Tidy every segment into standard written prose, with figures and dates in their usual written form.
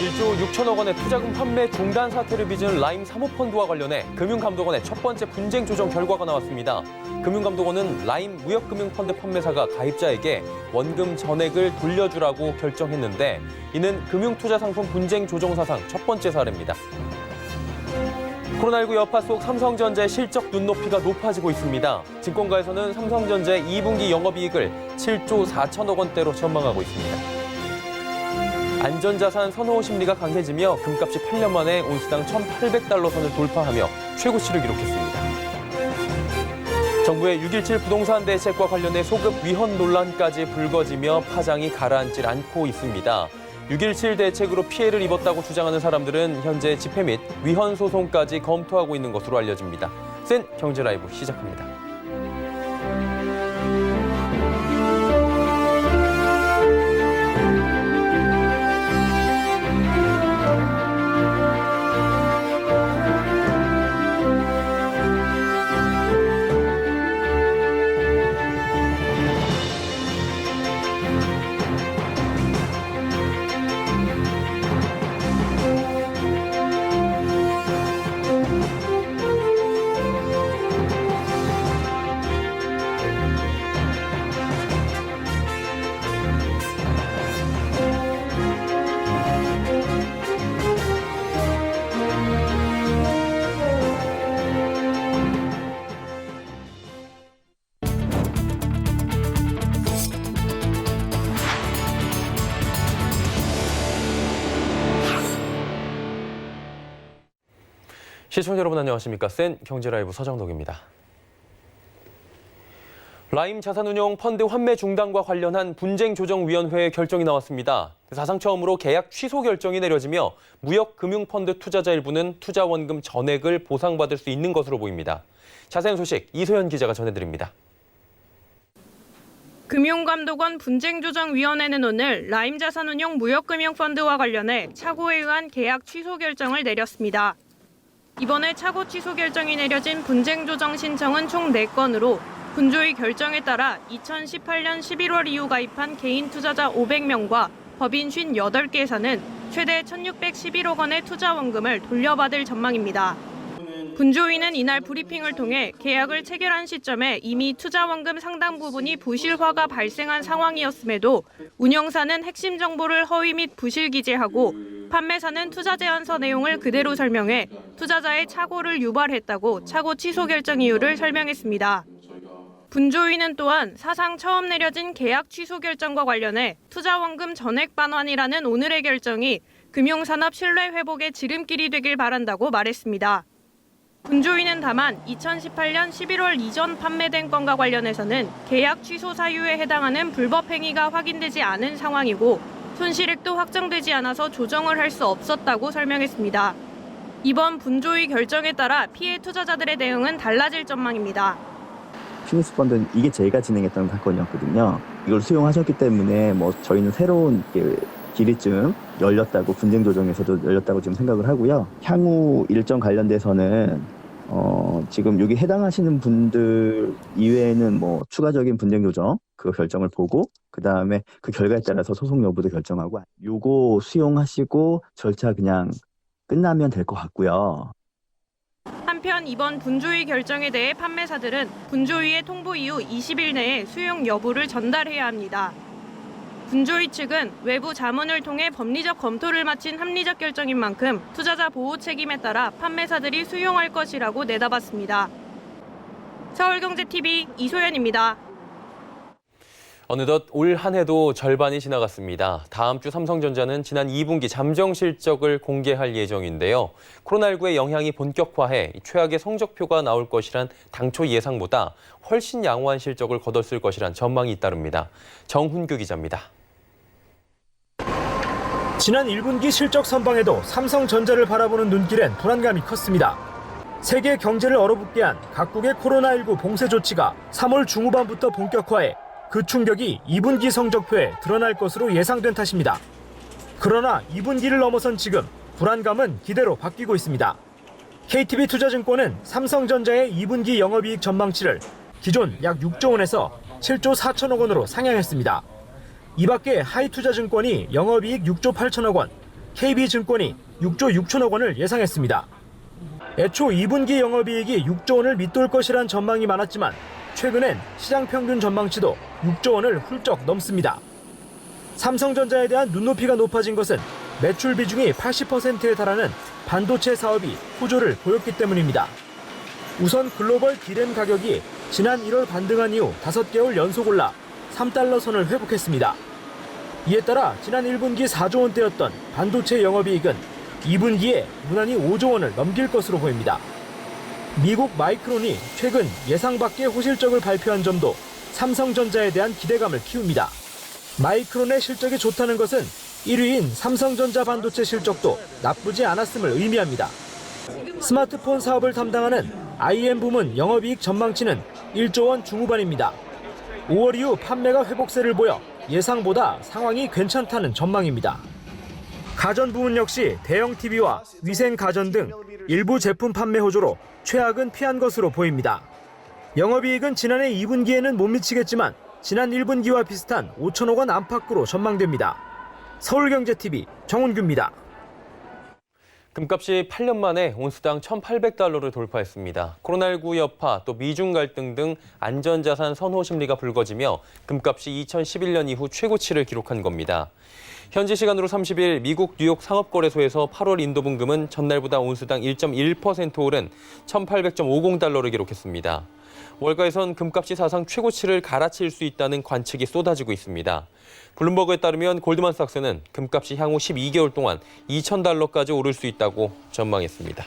1조 6천억 원의 투자금 판매 중단 사태를 빚은 라임 사모펀드와 관련해 금융감독원의 첫 번째 분쟁 조정 결과가 나왔습니다. 금융감독원은 라임 무역금융펀드 판매사가 가입자에게 원금 전액을 돌려주라고 결정했는데 이는 금융투자상품 분쟁 조정 사상 첫 번째 사례입니다. 코로나19 여파 속 삼성전자의 실적 눈높이가 높아지고 있습니다. 증권가에서는 삼성전자의 2분기 영업이익을 7조 4천억 원대로 전망하고 있습니다. 안전자산 선호 심리가 강해지며 금값이 8년 만에 온스당 1,800달러 선을 돌파하며 최고치를 기록했습니다. 정부의 6.17 부동산 대책과 관련해 소급 위헌 논란까지 불거지며 파장이 가라앉질 않고 있습니다. 6.17 대책으로 피해를 입었다고 주장하는 사람들은 현재 집회 및 위헌 소송까지 검토하고 있는 것으로 알려집니다. 센 경제라이브 시작합니다. 시청자 여러분 안녕하십니까? 센 경제라이브 서정덕입니다. 라임 자산운용 펀드 환매 중단과 관련한 분쟁조정위원회의 결정이 나왔습니다. 사상 처음으로 계약 취소 결정이 내려지며 무역금융펀드 투자자 일부는 투자 원금 전액을 보상받을 수 있는 것으로 보입니다. 자세한 소식 이소연 기자가 전해드립니다. 금융감독원 분쟁조정위원회는 오늘 라임 자산운용 무역금융펀드와 관련해 차고에 의한 계약 취소 결정을 내렸습니다. 이번에 차고 취소 결정이 내려진 분쟁조정 신청은 총 4건으로 분조위 결정에 따라 2018년 11월 이후 가입한 개인 투자자 500명과 법인 58개사는 최대 1,611억 원의 투자 원금을 돌려받을 전망입니다. 분조위는 이날 브리핑을 통해 계약을 체결한 시점에 이미 투자 원금 상당 부분이 부실화가 발생한 상황이었음에도 운영사는 핵심 정보를 허위 및 부실 기재하고 판매사는 투자 제안서 내용을 그대로 설명해 투자자의 착오를 유발했다고 차고 취소 결정 이유를 설명했습니다. 분조위는 또한 사상 처음 내려진 계약 취소 결정과 관련해 투자 원금 전액 반환이라는 오늘의 결정이 금융산업 신뢰 회복의 지름길이 되길 바란다고 말했습니다. 분조위는 다만 2018년 11월 이전 판매된 건과 관련해서는 계약 취소 사유에 해당하는 불법 행위가 확인되지 않은 상황이고 손실액도 확정되지 않아서 조정을 할 수 없었다고 설명했습니다. 이번 분조위 결정에 따라 피해 투자자들의 대응은 달라질 전망입니다. 피니스 펀드는 이게 제가 진행했던 사건이었거든요. 이걸 수용하셨기 때문에 저희는 새로운 길이쯤 열렸다고 분쟁 조정에서도 열렸다고 지금 생각을 하고요. 향후 일정 관련돼서는 지금 여기 해당하시는 분들 이외에는 추가적인 분쟁 조정 그 결정을 보고 그 다음에 그 결과에 따라서 소송 여부도 결정하고 요거 수용하시고 절차 그냥 끝나면 될 것 같고요. 한편 이번 분조위 결정에 대해 판매사들은 분조위의 통보 이후 20일 내에 수용 여부를 전달해야 합니다. 분조위 측은 외부 자문을 통해 법리적 검토를 마친 합리적 결정인 만큼 투자자 보호 책임에 따라 판매사들이 수용할 것이라고 내다봤습니다. 서울경제TV 이소연입니다. 어느덧 올 한 해도 절반이 지나갔습니다. 다음 주 삼성전자는 지난 2분기 잠정 실적을 공개할 예정인데요. 코로나19의 영향이 본격화해 최악의 성적표가 나올 것이란 당초 예상보다 훨씬 양호한 실적을 거뒀을 것이란 전망이 잇따릅니다. 정훈규 기자입니다. 지난 1분기 실적 선방에도 삼성전자를 바라보는 눈길엔 불안감이 컸습니다. 세계 경제를 얼어붙게 한 각국의 코로나19 봉쇄 조치가 3월 중후반부터 본격화해 그 충격이 2분기 성적표에 드러날 것으로 예상된 탓입니다. 그러나 2분기를 넘어선 지금 불안감은 기대로 바뀌고 있습니다. KTB투자증권은 삼성전자의 2분기 영업이익 전망치를 기존 약 6조 원에서 7조 4천억 원으로 상향했습니다. 이 밖에 하이투자증권이 영업이익 6조 8천억 원, KB증권이 6조 6천억 원을 예상했습니다. 애초 2분기 영업이익이 6조 원을 밑돌 것이란 전망이 많았지만 최근엔 시장 평균 전망치도 6조 원을 훌쩍 넘습니다. 삼성전자에 대한 눈높이가 높아진 것은 매출 비중이 80%에 달하는 반도체 사업이 호조를 보였기 때문입니다. 우선 글로벌 디램 가격이 지난 1월 반등한 이후 5개월 연속 올라 3달러 선을 회복했습니다. 이에 따라 지난 1분기 4조 원대였던 반도체 영업이익은 2분기에 무난히 5조 원을 넘길 것으로 보입니다. 미국 마이크론이 최근 예상 밖의 호실적을 발표한 점도 삼성전자에 대한 기대감을 키웁니다. 마이크론의 실적이 좋다는 것은 1위인 삼성전자 반도체 실적도 나쁘지 않았음을 의미합니다. 스마트폰 사업을 담당하는 IM 부문 영업이익 전망치는 1조 원 중후반입니다. 5월 이후 판매가 회복세를 보여 예상보다 상황이 괜찮다는 전망입니다. 가전 부문 역시 대형 TV와 위생 가전 등 일부 제품 판매 호조로 최악은 피한 것으로 보입니다. 영업이익은 지난해 2분기에는 못 미치겠지만 지난 1분기와 비슷한 5천억 원 안팎으로 전망됩니다. 서울경제TV 정훈규입니다. 금값이 8년 만에 온스당 1,800달러를 돌파했습니다. 코로나19 여파, 또 미중 갈등 등 안전자산 선호 심리가 불거지며 금값이 2011년 이후 최고치를 기록한 겁니다. 현지 시간으로 30일 미국 뉴욕 상업거래소에서 8월 인도분금은 전날보다 온스당 1.1% 오른 1,800.50달러를 기록했습니다. 월가에선 금값이 사상 최고치를 갈아칠 수 있다는 관측이 쏟아지고 있습니다. 블룸버그에 따르면 골드만삭스는 금값이 향후 12개월 동안 2,000달러까지 오를 수 있다고 전망했습니다.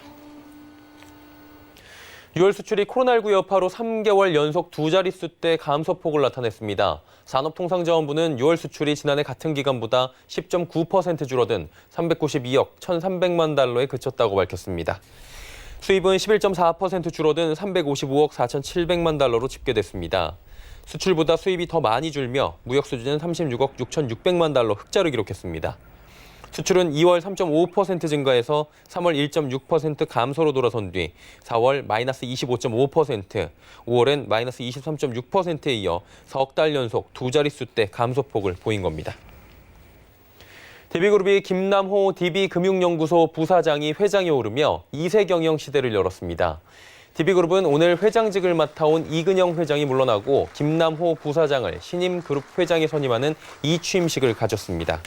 6월 수출이 코로나19 여파로 3개월 연속 두 자릿수대 감소폭을 나타냈습니다. 산업통상자원부는 6월 수출이 지난해 같은 기간보다 10.9% 줄어든 392억 1,300만 달러에 그쳤다고 밝혔습니다. 수입은 11.4% 줄어든 355억 4,700만 달러로 집계됐습니다. 수출보다 수입이 더 많이 줄며 무역 수지는 36억 6,600만 달러 흑자를 기록했습니다. 수출은 2월 3.5% 증가해서 3월 1.6% 감소로 돌아선 뒤 4월 마이너스 25.5%, 5월엔 마이너스 23.6%에 이어 석 달 연속 두 자릿수대 감소폭을 보인 겁니다. DB그룹이 김남호 DB금융연구소 부사장이 회장에 오르며 2세 경영 시대를 열었습니다. DB그룹은 오늘 회장직을 맡아온 이근영 회장이 물러나고 김남호 부사장을 신임 그룹 회장에 선임하는 이취임식을 가졌습니다.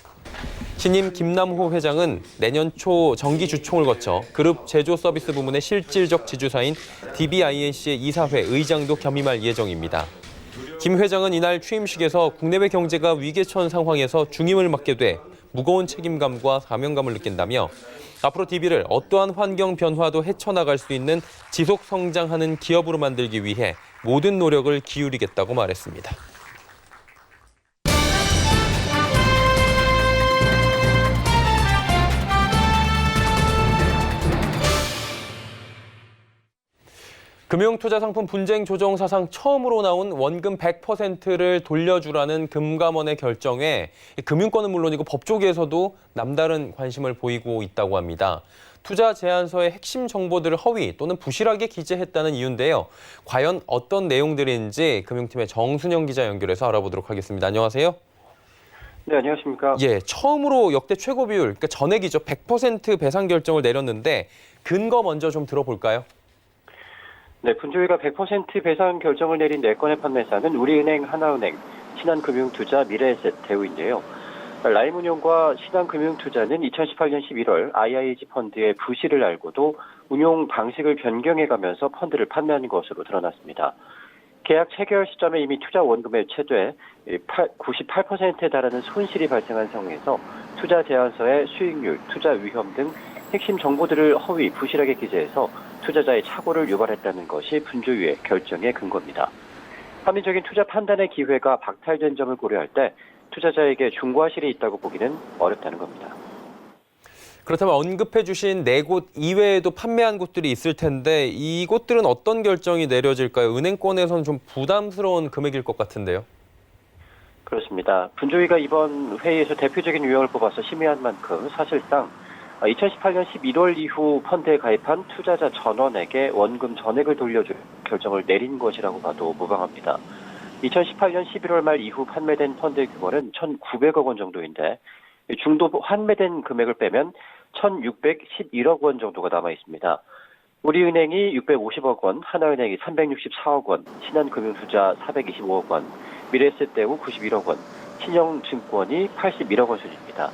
신임 김남호 회장은 내년 초 정기 주총을 거쳐 그룹 제조 서비스 부문의 실질적 지주사인 DBINC의 이사회 의장도 겸임할 예정입니다. 김 회장은 이날 취임식에서 국내외 경제가 위기에 처한 상황에서 중임을 맡게 돼 무거운 책임감과 사명감을 느낀다며 앞으로 DB를 어떠한 환경 변화도 헤쳐나갈 수 있는 지속 성장하는 기업으로 만들기 위해 모든 노력을 기울이겠다고 말했습니다. 금융투자상품 분쟁 조정 사상 처음으로 나온 원금 100%를 돌려주라는 금감원의 결정에 금융권은 물론이고 법조계에서도 남다른 관심을 보이고 있다고 합니다. 투자 제안서의 핵심 정보들을 허위 또는 부실하게 기재했다는 이유인데요. 과연 어떤 내용들인지 금융팀의 정순영 기자 연결해서 알아보도록 하겠습니다. 안녕하세요. 네, 안녕하십니까. 예, 처음으로 역대 최고 비율, 그러니까 전액이죠. 100% 배상 결정을 내렸는데 근거 먼저 좀 들어볼까요? 네, 분조위가 100% 배상 결정을 내린 4건의 판매사는 우리은행, 하나은행, 신한금융투자, 미래에셋, 대우인데요. 라임운용과 신한금융투자는 2018년 11월 IIG 펀드의 부실을 알고도 운용 방식을 변경해가면서 펀드를 판매한 것으로 드러났습니다. 계약 체결 시점에 이미 투자 원금의 최대 98%에 달하는 손실이 발생한 상황에서 투자 제안서의 수익률, 투자 위험 등 핵심 정보들을 허위, 부실하게 기재해서 투자자의 착오를 유발했다는 것이 분조위의 결정의 근거입니다. 합리적인 투자 판단의 기회가 박탈된 점을 고려할 때 투자자에게 중과실이 있다고 보기는 어렵다는 겁니다. 그렇다면 언급해 주신 4곳 이외에도 판매한 곳들이 있을 텐데 이곳들은 어떤 결정이 내려질까요? 은행권에서는 좀 부담스러운 금액일 것 같은데요. 그렇습니다. 분조위가 이번 회의에서 대표적인 유형을 뽑아서 심의한 만큼 사실상 2018년 11월 이후 펀드에 가입한 투자자 전원에게 원금 전액을 돌려줄 결정을 내린 것이라고 봐도 무방합니다. 2018년 11월 말 이후 판매된 펀드의 규모는 1,900억 원 정도인데 중도 환매된 금액을 빼면 1,611억 원 정도가 남아 있습니다. 우리은행이 650억 원, 하나은행이 364억 원, 신한금융투자 425억 원, 미래에셋대우 91억 원, 신영증권이 81억 원 수준입니다.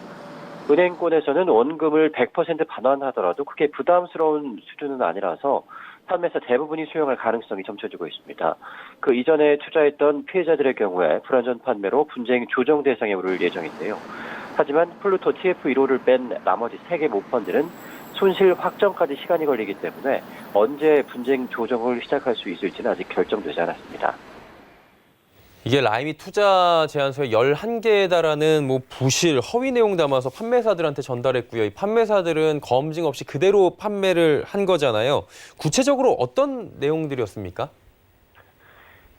은행권에서는 원금을 100% 반환하더라도 크게 부담스러운 수준은 아니라서 판매사 대부분이 수용할 가능성이 점쳐지고 있습니다. 그 이전에 투자했던 피해자들의 경우에 불안전 판매로 분쟁 조정 대상에 오를 예정인데요. 하지만 플루토 TF1호를 뺀 나머지 3개 모펀드는 손실 확정까지 시간이 걸리기 때문에 언제 분쟁 조정을 시작할 수 있을지는 아직 결정되지 않았습니다. 이게 라임이 투자 제안서에 11개에 달하는 부실, 허위 내용 담아서 판매사들한테 전달했고요. 이 판매사들은 검증 없이 그대로 판매를 한 거잖아요. 구체적으로 어떤 내용들이었습니까?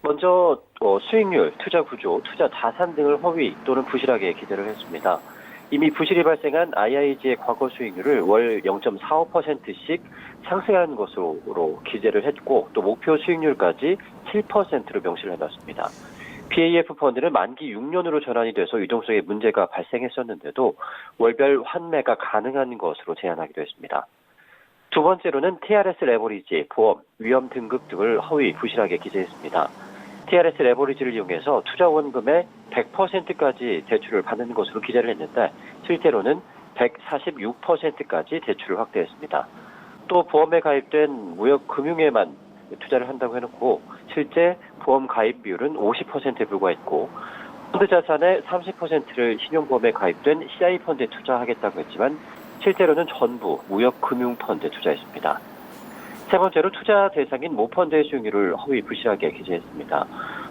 먼저 수익률, 투자 구조, 투자 자산 등을 허위 또는 부실하게 기재를 했습니다. 이미 부실이 발생한 IIG의 과거 수익률을 월 0.45%씩 상승하는 것으로 기재를 했고 또 목표 수익률까지 7%로 명시를 해놨습니다. PAF 펀드는 만기 6년으로 전환이 돼서 유동성에 문제가 발생했었는데도 월별 환매가 가능한 것으로 제안하기도 했습니다. 두 번째로는 TRS 레버리지, 보험, 위험 등급 등을 허위, 부실하게 기재했습니다. TRS 레버리지를 이용해서 투자 원금의 100%까지 대출을 받는 것으로 기재를 했는데 실제로는 146%까지 대출을 확대했습니다. 또 보험에 가입된 무역금융에만 투자를 한다고 해놓고 실제 보험 가입 비율은 50%에 불과했고 펀드 자산의 30%를 신용보험에 가입된 CI 펀드에 투자하겠다고 했지만 실제로는 전부 무역금융펀드에 투자했습니다. 세 번째로 투자 대상인 모펀드의 수익률을 허위 부실하게 기재했습니다.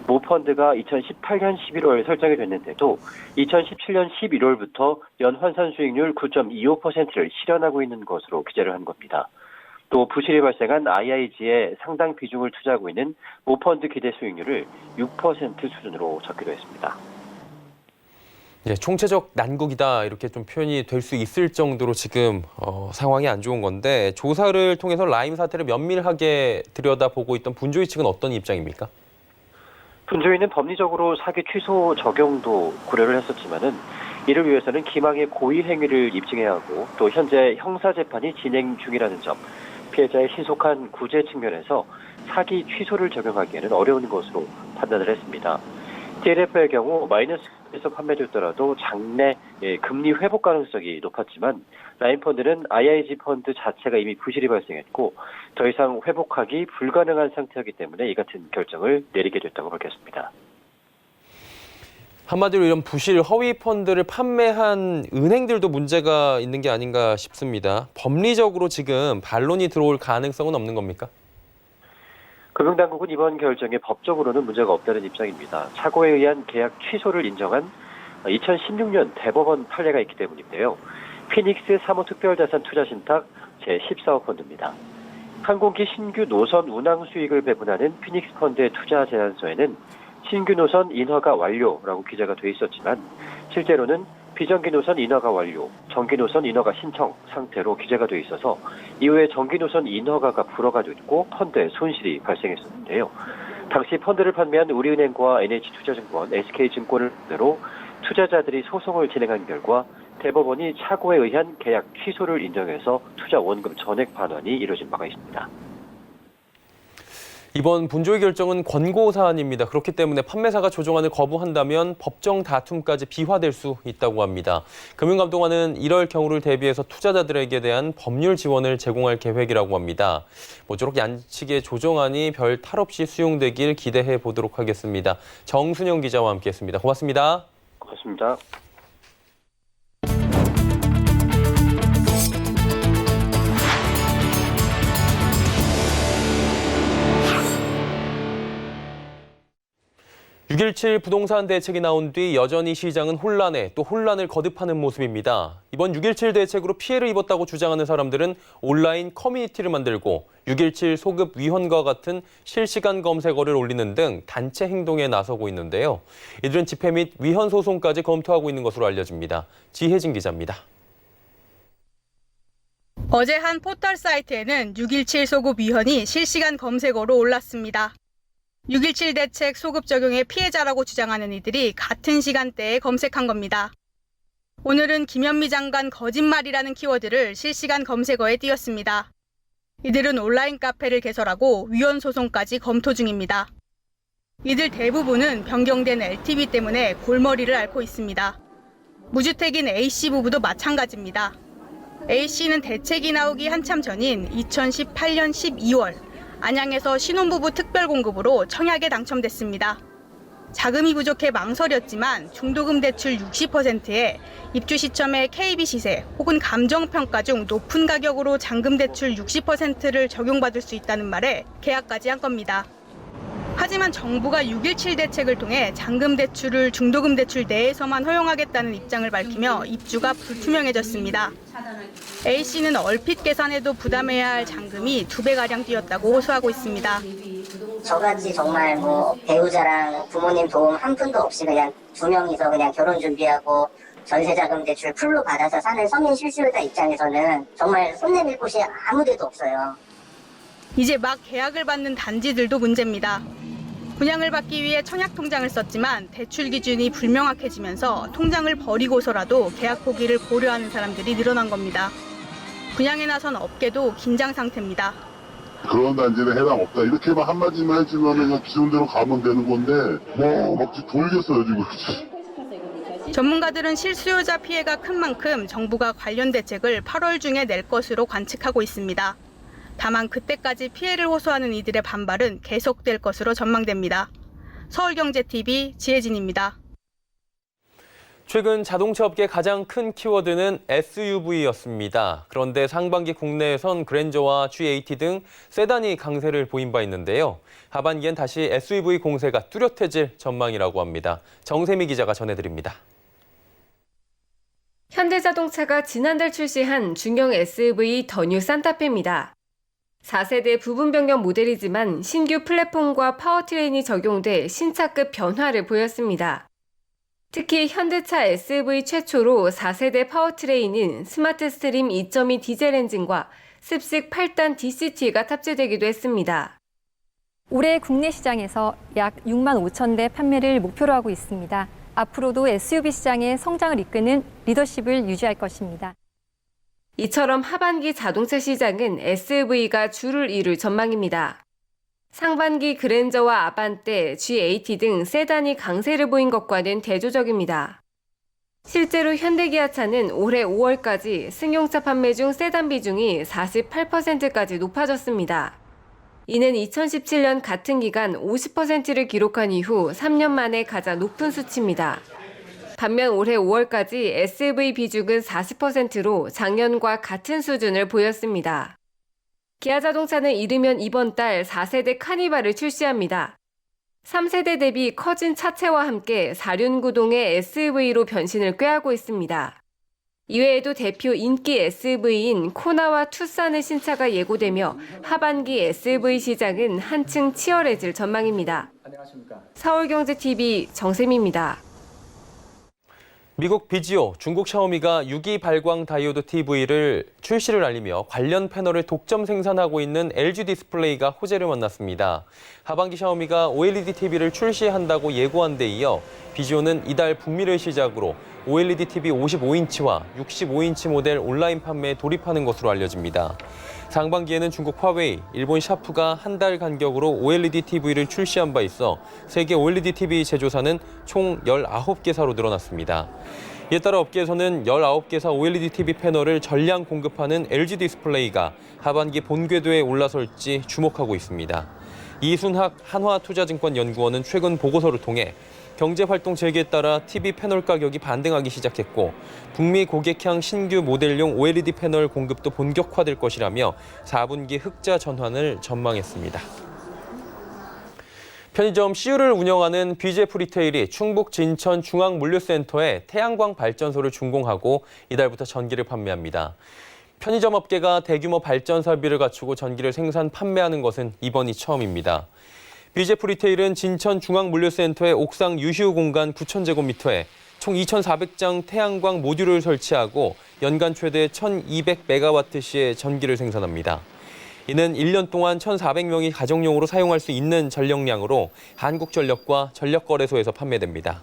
모펀드가 2018년 11월 설정이 됐는데도 2017년 11월부터 연 환산 수익률 9.25%를 실현하고 있는 것으로 기재를 한 겁니다. 또 부실이 발생한 IIG에 상당 비중을 투자하고 있는 모펀드 기대 수익률을 6% 수준으로 적기도 했습니다. 예, 총체적 난국이다 이렇게 좀 표현이 될 수 있을 정도로 지금 상황이 안 좋은 건데 조사를 통해서 라임 사태를 면밀하게 들여다보고 있던 분조위 측은 어떤 입장입니까? 분조위는 법리적으로 사기 취소 적용도 고려를 했었지만은 이를 위해서는 기망의 고의 행위를 입증해야 하고 또 현재 형사 재판이 진행 중이라는 점, 피해자의 신속한 구제 측면에서 사기 취소를 적용하기에는 어려운 것으로 판단을 했습니다. TLF의 경우 마이너스에서 판매됐더라도 장래 금리 회복 가능성이 높았지만 라임펀드는 IIG 펀드 자체가 이미 부실이 발생했고 더 이상 회복하기 불가능한 상태이기 때문에 이 같은 결정을 내리게 됐다고 밝혔습니다. 한마디로 이런 부실 허위 펀드를 판매한 은행들도 문제가 있는 게 아닌가 싶습니다. 법리적으로 지금 반론이 들어올 가능성은 없는 겁니까? 금융당국은 이번 결정에 법적으로는 문제가 없다는 입장입니다. 착오에 의한 계약 취소를 인정한 2016년 대법원 판례가 있기 때문인데요. 피닉스 사모특별자산 투자신탁 제14호 펀드입니다. 항공기 신규 노선 운항 수익을 배분하는 피닉스 펀드의 투자 제안서에는 신규 노선 인허가 완료라고 기재가 돼 있었지만 실제로는 비정기 노선 인허가 완료, 정기 노선 인허가 신청 상태로 기재가 돼 있어서 이후에 정기 노선 인허가가 불허가 됐고 펀드에 손실이 발생했었는데요. 당시 펀드를 판매한 우리은행과 NH투자증권, SK증권을 상대로 투자자들이 소송을 진행한 결과 대법원이 착오에 의한 계약 취소를 인정해서 투자 원금 전액 반환이 이루어진 바가 있습니다. 이번 분조위 결정은 권고 사안입니다. 그렇기 때문에 판매사가 조정안을 거부한다면 법정 다툼까지 비화될 수 있다고 합니다. 금융감독원은 이럴 경우를 대비해서 투자자들에게 대한 법률 지원을 제공할 계획이라고 합니다. 모쪼록 양측의 조정안이 별 탈 없이 수용되길 기대해 보도록 하겠습니다. 정순영 기자와 함께했습니다. 고맙습니다. 고맙습니다. (6.17) 부동산 대책이 나온 뒤 여전히 시장은 혼란에 또 혼란을 거듭하는 모습입니다. 이번 6.17 대책으로 피해를 입었다고 주장하는 사람들은 온라인 커뮤니티를 만들고 6.17 소급 위헌과 같은 실시간 검색어를 올리는 등 단체 행동에 나서고 있는데요. 이들은 집회 및 위헌 소송까지 검토하고 있는 것으로 알려집니다. 지혜진 기자입니다. 어제 한 포털 사이트에는 6.17 소급 위헌이 실시간 검색어로 올랐습니다. 6.17 대책 소급 적용의 피해자라고 주장하는 이들이 같은 시간대에 검색한 겁니다. 오늘은 김현미 장관 거짓말이라는 키워드를 실시간 검색어에 띄웠습니다. 이들은 온라인 카페를 개설하고 위헌 소송까지 검토 중입니다. 이들 대부분은 변경된 LTV 때문에 골머리를 앓고 있습니다. 무주택인 A씨 부부도 마찬가지입니다. A씨는 대책이 나오기 한참 전인 2018년 12월 안양에서 신혼부부 특별공급으로 청약에 당첨됐습니다. 자금이 부족해 망설였지만 중도금 대출 60%에 입주 시점에 KB 시세 혹은 감정평가 중 높은 가격으로 잔금 대출 60%를 적용받을 수 있다는 말에 계약까지 한 겁니다. 하지만 정부가 6.17 대책을 통해 잔금 대출을 중도금 대출 내에서만 허용하겠다는 입장을 밝히며 입주가 불투명해졌습니다. A씨는 얼핏 계산해도 부담해야 할 잔금이 2배가량 뛰었다고 호소하고 있습니다. 저같이 정말 배우자랑 부모님 도움 한 푼도 없이 그냥 2명이서 그냥 결혼 준비하고 전세자금 대출 풀로 받아서 사는 성인 실수요자 입장에서는 정말 손 내밀 곳이 아무 데도 없어요. 이제 막 계약을 받는 단지들도 문제입니다. 분양을 받기 위해 청약 통장을 썼지만 대출 기준이 불명확해지면서 통장을 버리고서라도 계약 포기를 고려하는 사람들이 늘어난 겁니다. 분양에 나선 업계도 긴장 상태입니다. 그런 단지는 해당 없다. 이렇게만 한마디만 해주면 그냥 기존 대로 가면 되는 건데 막 돌겠어요 지금. 전문가들은 실수요자 피해가 큰 만큼 정부가 관련 대책을 8월 중에 낼 것으로 관측하고 있습니다. 다만 그때까지 피해를 호소하는 이들의 반발은 계속될 것으로 전망됩니다. 서울경제TV 지혜진입니다. 최근 자동차 업계 가장 큰 키워드는 SUV였습니다. 그런데 상반기 국내에선 그랜저와 G80 등 세단이 강세를 보인 바 있는데요. 하반기엔 다시 SUV 공세가 뚜렷해질 전망이라고 합니다. 정세미 기자가 전해드립니다. 현대자동차가 지난달 출시한 중형 SUV 더 뉴 산타페입니다. 4세대 부분 변경 모델이지만 신규 플랫폼과 파워트레인이 적용돼 신차급 변화를 보였습니다. 특히 현대차 SUV 최초로 4세대 파워트레인인 스마트 스트림 2.2 디젤 엔진과 습식 8단 DCT가 탑재되기도 했습니다. 올해 국내 시장에서 약 6만 5천 대 판매를 목표로 하고 있습니다. 앞으로도 SUV 시장의 성장을 이끄는 리더십을 유지할 것입니다. 이처럼 하반기 자동차 시장은 SUV가 주를 이룰 전망입니다. 상반기 그랜저와 아반떼, G80 등 세단이 강세를 보인 것과는 대조적입니다. 실제로 현대기아차는 올해 5월까지 승용차 판매 중 세단 비중이 48%까지 높아졌습니다. 이는 2017년 같은 기간 50%를 기록한 이후 3년 만에 가장 높은 수치입니다. 반면 올해 5월까지 SUV 비중은 40%로 작년과 같은 수준을 보였습니다. 기아자동차는 이르면 이번 달 4세대 카니발을 출시합니다. 3세대 대비 커진 차체와 함께 4륜구동의 SUV로 변신을 꾀하고 있습니다. 이외에도 대표 인기 SUV인 코나와 투싼의 신차가 예고되며 하반기 SUV 시장은 한층 치열해질 전망입니다. 서울경제TV 정세미입니다. 미국 비지오, 중국 샤오미가 6기 발광 다이오드 TV를 출시를 알리며 관련 패널을 독점 생산하고 있는 LG 디스플레이가 호재를 만났습니다. 하반기 샤오미가 OLED TV를 출시한다고 예고한 데 이어 비지오는 이달 북미를 시작으로 OLED TV 55인치와 65인치 모델 온라인 판매에 돌입하는 것으로 알려집니다. 상반기에는 중국 화웨이, 일본 샤프가 한 달 간격으로 OLED TV를 출시한 바 있어 세계 OLED TV 제조사는 총 19개사로 늘어났습니다. 이에 따라 업계에서는 19개사 OLED TV 패널을 전량 공급하는 LG 디스플레이가 하반기 본궤도에 올라설지 주목하고 있습니다. 이순학 한화투자증권 연구원은 최근 보고서를 통해 경제활동 재개에 따라 TV 패널 가격이 반등하기 시작했고 북미 고객향 신규 모델용 OLED 패널 공급도 본격화될 것이라며 4분기 흑자 전환을 전망했습니다. 편의점 CU를 운영하는 BJF 리테일이 충북 진천 중앙물류센터에 태양광 발전소를 준공하고 이달부터 전기를 판매합니다. 편의점 업계가 대규모 발전 설비를 갖추고 전기를 생산, 판매하는 것은 이번이 처음입니다. BJF 리테일은 진천 중앙물류센터의 옥상 유휴 공간 9,000제곱미터에 총 2,400장 태양광 모듈을 설치하고 연간 최대 1,200메가와트시의 전기를 생산합니다. 이는 1년 동안 1,400명이 가정용으로 사용할 수 있는 전력량으로 한국전력과 전력거래소에서 판매됩니다.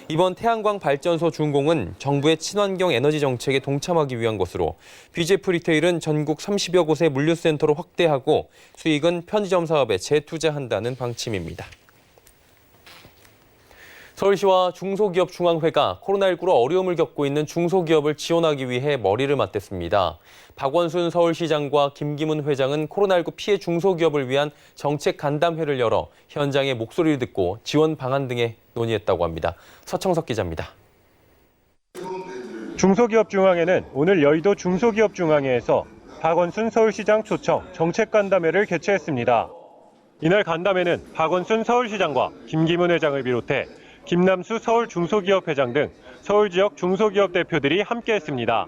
이번 태양광 발전소 준공은 정부의 친환경 에너지 정책에 동참하기 위한 것으로 BGF 리테일은 전국 30여 곳의 물류센터로 확대하고 수익은 편의점 사업에 재투자한다는 방침입니다. 서울시와 중소기업중앙회가 코로나19로 어려움을 겪고 있는 중소기업을 지원하기 위해 머리를 맞댔습니다. 박원순 서울시장과 김기문 회장은 코로나19 피해 중소기업을 위한 정책 간담회를 열어 현장의 목소리를 듣고 지원 방안 등에 논의했다고 합니다. 서청석 기자입니다. 중소기업중앙회는 오늘 여의도 중소기업중앙회에서 박원순 서울시장 초청 정책 간담회를 개최했습니다. 이날 간담회는 박원순 서울시장과 김기문 회장을 비롯해 김남수 서울중소기업회장 등 서울 지역 중소기업 대표들이 함께했습니다.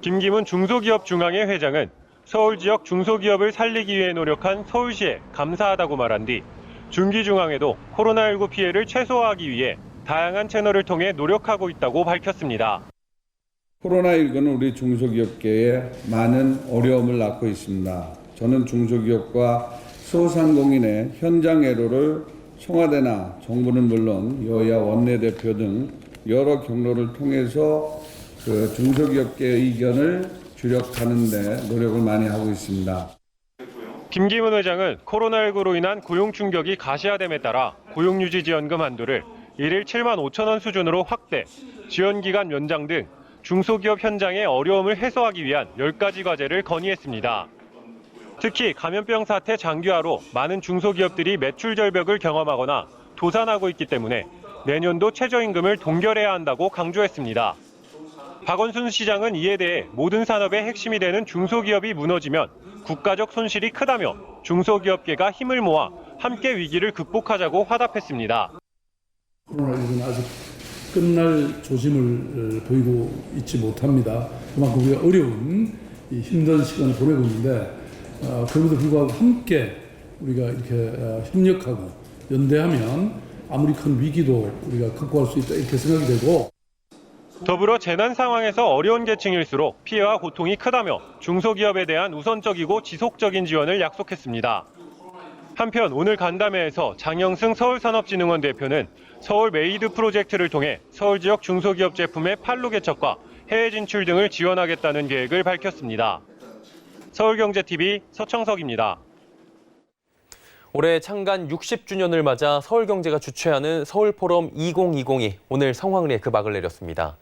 김기문 중소기업중앙회 회장은 서울 지역 중소기업을 살리기 위해 노력한 서울시에 감사하다고 말한 뒤 중기중앙회도 코로나19 피해를 최소화하기 위해 다양한 채널을 통해 노력하고 있다고 밝혔습니다. 코로나19는 우리 중소기업계에 많은 어려움을 낳고 있습니다. 저는 중소기업과 소상공인의 현장 애로를 청와대나 정부는 물론 여야 원내대표 등 여러 경로를 통해서 중소기업계의 의견을 주력하는 데 노력을 많이 하고 있습니다. 김기문 회장은 코로나19로 인한 고용 충격이 가시화됨에 따라 고용유지지원금 한도를 일일 7만 5천 원 수준으로 확대, 지원기간 연장 등 중소기업 현장의 어려움을 해소하기 위한 10가지 과제를 건의했습니다. 특히 감염병 사태 장기화로 많은 중소기업들이 매출 절벽을 경험하거나 도산하고 있기 때문에 내년도 최저임금을 동결해야 한다고 강조했습니다. 박원순 시장은 이에 대해 모든 산업의 핵심이 되는 중소기업이 무너지면 국가적 손실이 크다며 중소기업계가 힘을 모아 함께 위기를 극복하자고 화답했습니다. 코로나19는 아직 끝날 조짐을 보이고 있지 못합니다. 그만큼 우리가 어려운 힘든 시간을 보내고 있는데 그럼에도 불구하고 함께 우리가 이렇게 협력하고 연대하면 아무리 큰 위기도 우리가 극복할 수 있다 이렇게 생각이 되고 더불어 재난 상황에서 어려운 계층일수록 피해와 고통이 크다며 중소기업에 대한 우선적이고 지속적인 지원을 약속했습니다. 한편 오늘 간담회에서 장영승 서울산업진흥원 대표는 서울 메이드 프로젝트를 통해 서울 지역 중소기업 제품의 판로 개척과 해외 진출 등을 지원하겠다는 계획을 밝혔습니다. 서울경제TV 서청석입니다. 올해 창간 60주년을 맞아 서울경제가 주최하는 서울포럼 2020이 오늘 성황리에 그 막을 내렸습니다.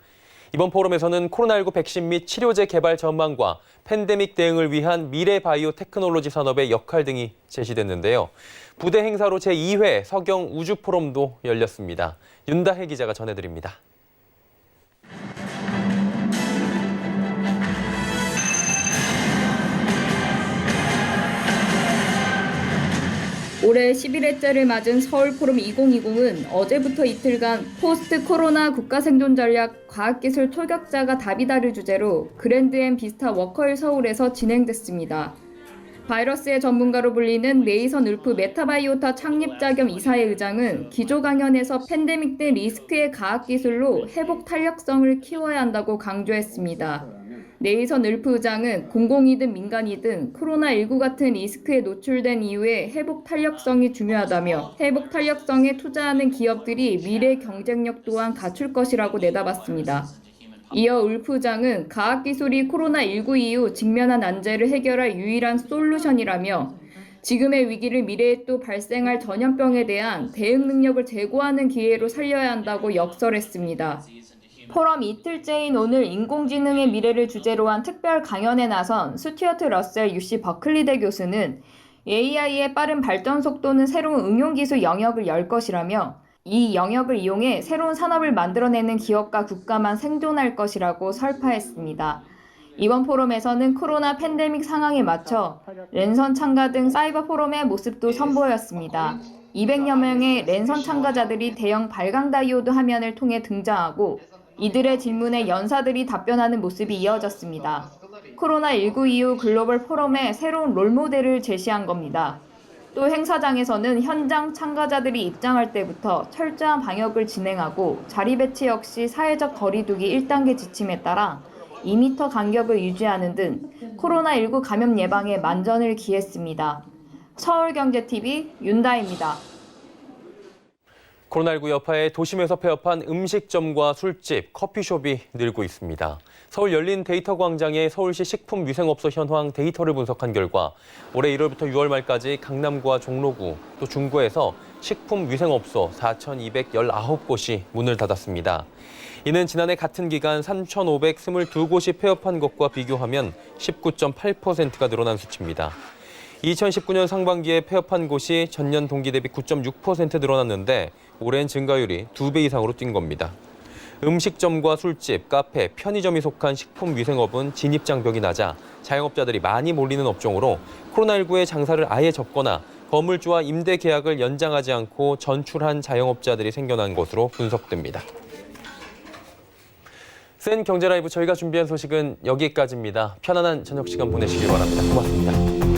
이번 포럼에서는 코로나19 백신 및 치료제 개발 전망과 팬데믹 대응을 위한 미래 바이오 테크놀로지 산업의 역할 등이 제시됐는데요. 부대 행사로 제2회 서경 우주 포럼도 열렸습니다. 윤다혜 기자가 전해드립니다. 올해 11회째를 맞은 서울포럼 2020은 어제부터 이틀간 포스트 코로나 국가생존 전략 과학기술 초격자가 답이다를 주제로 그랜드 앤 비스타 워커힐 서울에서 진행됐습니다. 바이러스의 전문가로 불리는 메이선 울프 메타바이오타 창립자 겸 이사회 의장은 기조 강연에서 팬데믹 때 리스크의 과학기술로 회복 탄력성을 키워야 한다고 강조했습니다. 네이선 울프 의장은 공공이든 민간이든 코로나19 같은 리스크에 노출된 이후에 회복 탄력성이 중요하다며 회복 탄력성에 투자하는 기업들이 미래 경쟁력 또한 갖출 것이라고 내다봤습니다. 이어 울프 의장은 과학기술이 코로나19 이후 직면한 난제를 해결할 유일한 솔루션이라며 지금의 위기를 미래에 또 발생할 전염병에 대한 대응 능력을 제고하는 기회로 살려야 한다고 역설했습니다. 포럼 이틀째인 오늘 인공지능의 미래를 주제로 한 특별 강연에 나선 스튜어트 러셀 UC 버클리대 교수는 AI의 빠른 발전 속도는 새로운 응용기술 영역을 열 것이라며 이 영역을 이용해 새로운 산업을 만들어내는 기업과 국가만 생존할 것이라고 설파했습니다. 이번 포럼에서는 코로나 팬데믹 상황에 맞춰 랜선 참가 등 사이버 포럼의 모습도 선보였습니다. 200여 명의 랜선 참가자들이 대형 발광 다이오드 화면을 통해 등장하고 이들의 질문에 연사들이 답변하는 모습이 이어졌습니다. 코로나19 이후 글로벌 포럼의 새로운 롤모델을 제시한 겁니다. 또 행사장에서는 현장 참가자들이 입장할 때부터 철저한 방역을 진행하고 자리 배치 역시 사회적 거리두기 1단계 지침에 따라 2m 간격을 유지하는 등 코로나19 감염 예방에 만전을 기했습니다. 서울경제TV 윤다혜입니다. 코로나19 여파에 도심에서 폐업한 음식점과 술집, 커피숍이 늘고 있습니다. 서울 열린 데이터 광장의 서울시 식품위생업소 현황 데이터를 분석한 결과 올해 1월부터 6월 말까지 강남구와 종로구, 또 중구에서 식품위생업소 4,219곳이 문을 닫았습니다. 이는 지난해 같은 기간 3,522곳이 폐업한 것과 비교하면 19.8%가 늘어난 수치입니다. 2019년 상반기에 폐업한 곳이 전년 동기 대비 9.6% 늘어났는데 올해는 증가율이 2배 이상으로 뛴 겁니다. 음식점과 술집, 카페, 편의점이 속한 식품위생업은 진입장벽이 낮아 자영업자들이 많이 몰리는 업종으로 코로나19에 장사를 아예 접거나 건물주와 임대 계약을 연장하지 않고 전출한 자영업자들이 생겨난 것으로 분석됩니다. 센 경제 라이브 저희가 준비한 소식은 여기까지입니다. 편안한 저녁 시간 보내시길 바랍니다. 고맙습니다.